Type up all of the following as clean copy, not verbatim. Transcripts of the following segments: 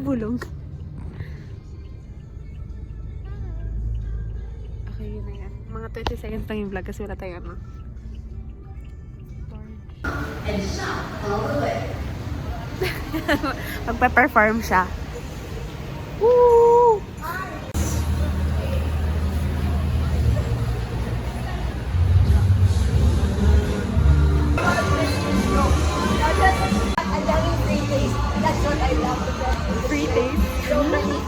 Nabulong. Okay, yun na yan. Mga 20 seconds lang yung vlog kasi wala tayo ano. And shop all the way. Magpa-perform siya. Woo! Ang daming free taste. That's what I love the best. Free taste. So many.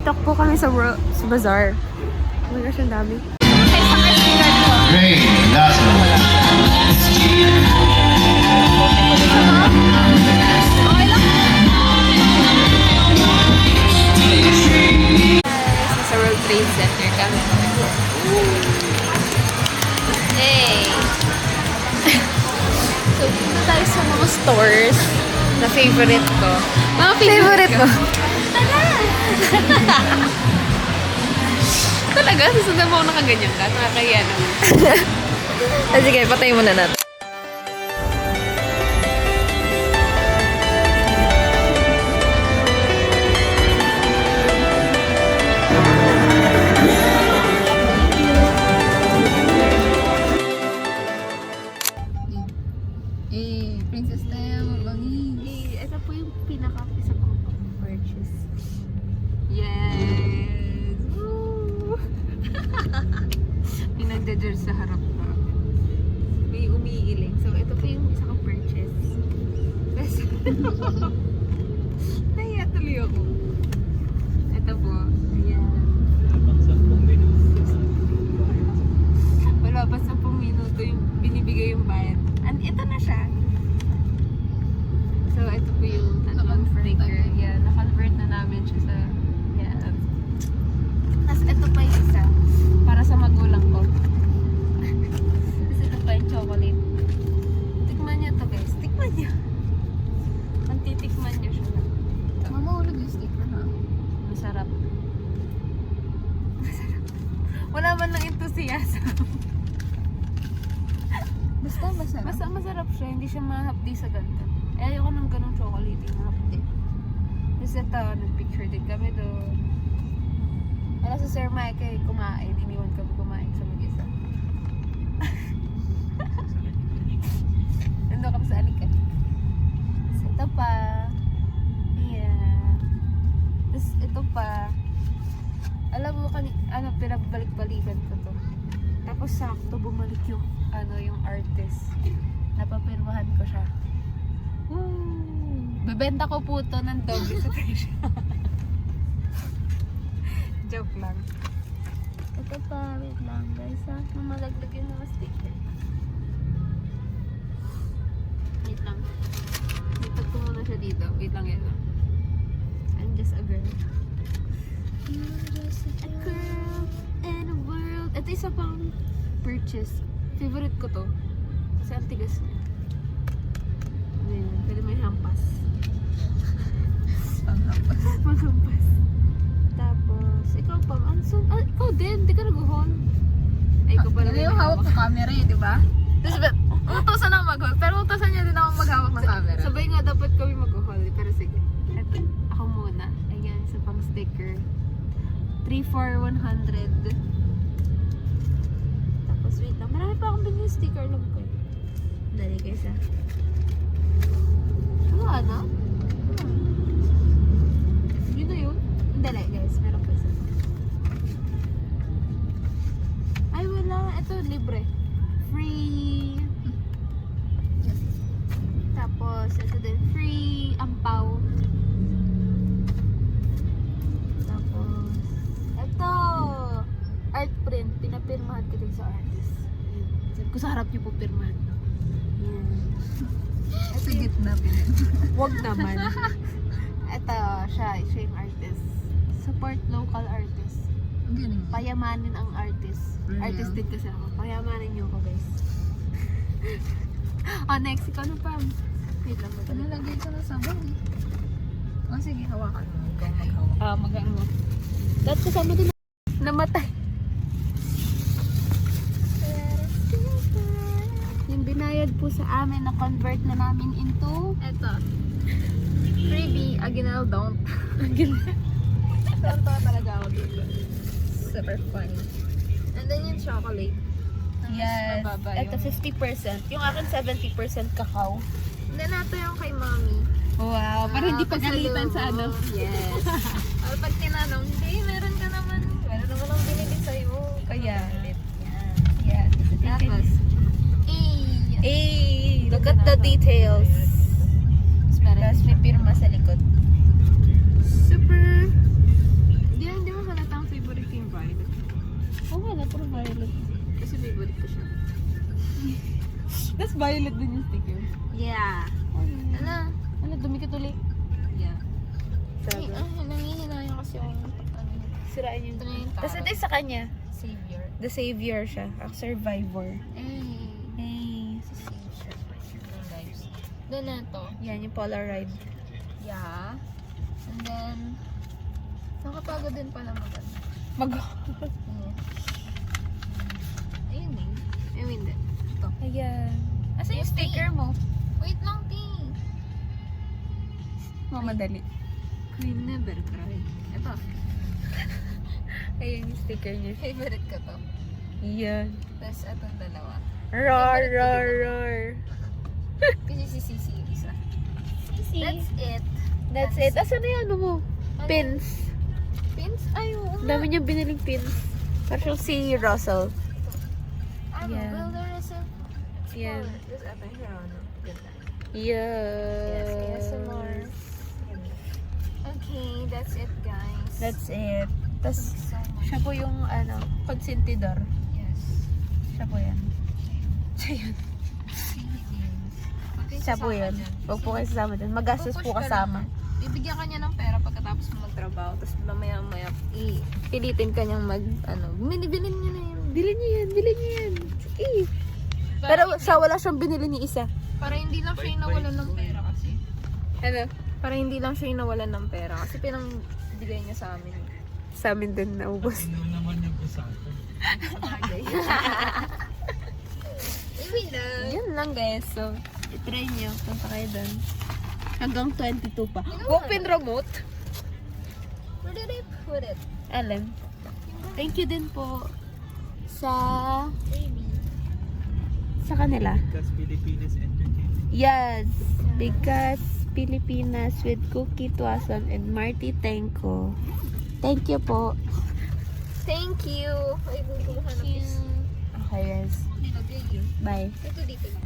Talk po kami sa bazaar. Oh my gosh, ang dami. Great, last one. Sa World Trade Center kami. Hey! So, dito tayo sa mga stores na favorite ko. Mga favorite ko? Talaga? Susundan mo ako nakaganyan ka? Nakakahiya naman. Sige, patayin mo na natin. Princess Taya, mabangi. Ito po yung pinaka-isa kong purchase. Yes! Woo! May nagda-judge sa harap ko. May umiiling. So, ito po yung isa kong purchase. Nahiya tuloy ako. Ito po. Ayan. Wala pa 10 minuto yung binibigay yung bayad. And ito na siya. So, ito po yung tatlong sticker. Yeah, na-convert na namin siya sa... Yeah. Tapos ito pa yung isa. Para sa magulang ko. Tapos ito pa yung chocolate. Tikman niyo to guys. Tikman niyo. Mantitikman niyo siya. Mamahulog yung sticker na. Masarap. Masarap. Wala man lang enthusiasm. Basta masarap. Basta masarap siya. Hindi siya mahapdi sa ganda. Eh, ayoko ng ganong chocolate yung mahapdi. Tapos ito, nag-picture din kami doon. Wala sa Sir Mike eh, kumain. Iniwan kami kumain sa mag-isa. Nandun kami sa alikan. Tapos ito pa. Yeah. Tapos ito pa. Alam mo, pinabalik-balikan ko to. Tapos sakto bumalik yung yung artist. Napapirmahan ko siya. Woo! Bebenta ko po to ng doble sa presyo. Joke lang. Ito pa, wait lang guys ha. Mamalaglag yung mga sticker. Wait lang. Itag ko muna siya dito. Wait lang yan. I'm just a girl. You're just a girl in a world. Ito isa pang purchase. Favorite ko to. Kasi ang tigas niya. Ayan, pwede may hampas. Maghampas. Tapos, ikaw pa. Ikaw din. Di ka nag-haul. Ay, ikaw pala. Yung hawak ng camera eh, di ba? Tapos, utusan ako mag-haul. Pero utusan niya din ako maghawak ng camera. Sabay nga dapat kami mag-haul. Pero sige. Eto, ako muna. Ayan, sa pang sticker. 3 for 100. Tapos, wait lang. Marami pa akong binili sticker lang ko. Dali guys ha. Wala na? Yun na yun. Dali guys. Meron pa isa. Ay wala. Ito libre. Free. Tapos ito din. Free ampaw. Tapos ito. Art print. Pinapirmahan ko din sa artist. Sabi ko sa harap niyo po pirmahan. Yan. Sa gitna pinag. Wag naman. Ito, siya yung artist. Support local artist. Galing. Payamanin ang artist. Really? Artist din kasi ako. Payamanin niyo ako, guys. Next, ikaw na pa. Wait lang. Nalagay ko na sabon eh. Oh, sige, hawakan mo. Ikaw maghawak. Mag-ano mo. Dahil kasama din namatay. Yung binayad po sa amin na convert na namin into Eto. Freebie, Aguinaldo don't. Tonto talaga ako dito. Super funny. And then yung chocolate. yes. mababa Ito yung- 50%. Yung akin 70% cacao. And then ito yung kay mommy. Wow, para hindi pagalitan sa ano. Yes. Or pag tinanong, hindi, meron naman ang binili sa'yo. Kaya. Yan. Yeah. Tapos, Hey, look at the details. Tapos may pirma sa likod. super, hindi mo halatang favorite yung violet. Oo nga, puro violet. Kasi favorite ko siya. Tapos violet din yung sticker. Yeah. Ano? Ano, dumikit ulit. Yeah. Sarap lang. Nangihinayang kasi yung, Sirain yung ito na yung Tapos ito tarot. yung sa kanya. Savior. The savior siya. A survivor. Hey. Si Savior. Then guys. Then ito. Yan, yung Polaroid. Yeah. And then, nakapagod din pala maganda. Mag... Ayun eh. Ayun hindi. Ito. Ayan. Asa yung Yung sticker mo? Wait lang, T. Mamadali. Queen never cried. Ito. Ayan yung sticker niya. Favorite ko to. Yan. Tapos itong dalawa. Roar, roar, roar. Kasi si Sisi yung isa. That's it. That's it. Asan na yung ano mo? Ano? Pins. Pins? Ay, oo nga. Dami niyang biniling pins. Parang si Russell. Ano? Yeah. Well, there is a... Yan. Tapos ito yung ano. Ganda. Yes. Yes, ASMR. Okay, that's it, guys. That's it. Tapos, so much. siya po yung ano, konsentidor. Yes. Siya po yan. Siya yun. Siya po yun. Huwag po kayo sasama dun. Magastos po kasama. Ibigyan ka niya ng pera pagkatapos mo magtrabaho. Tapos mamaya-maya, pilitin ka niyang bilhin niya na yun. Bilhin niyo yan, bilhin niyo yan. Sige. Pero siya wala siyang binili ni isa. Para hindi lang siya yung nawalan ng pera kasi. Ano? Para hindi lang siya yung nawalan ng pera kasi pinangbigay niya sa amin. Sa amin din naubos. Iwi lang. Yan lang guys. So, itry niyo. Punta kayo dun. Hanggang 22 pa. Ano Open remote. Where did I put it? Alam. Thank you din po sa kanila. Because Filipinas Entertainment. Yes. Because Pilipinas with Cookie Tuason and Marty Tenko. Thank you po. Thank you. Ay, kumuha ng Okay guys. Nilagay yun. Bye. Ito dito lang.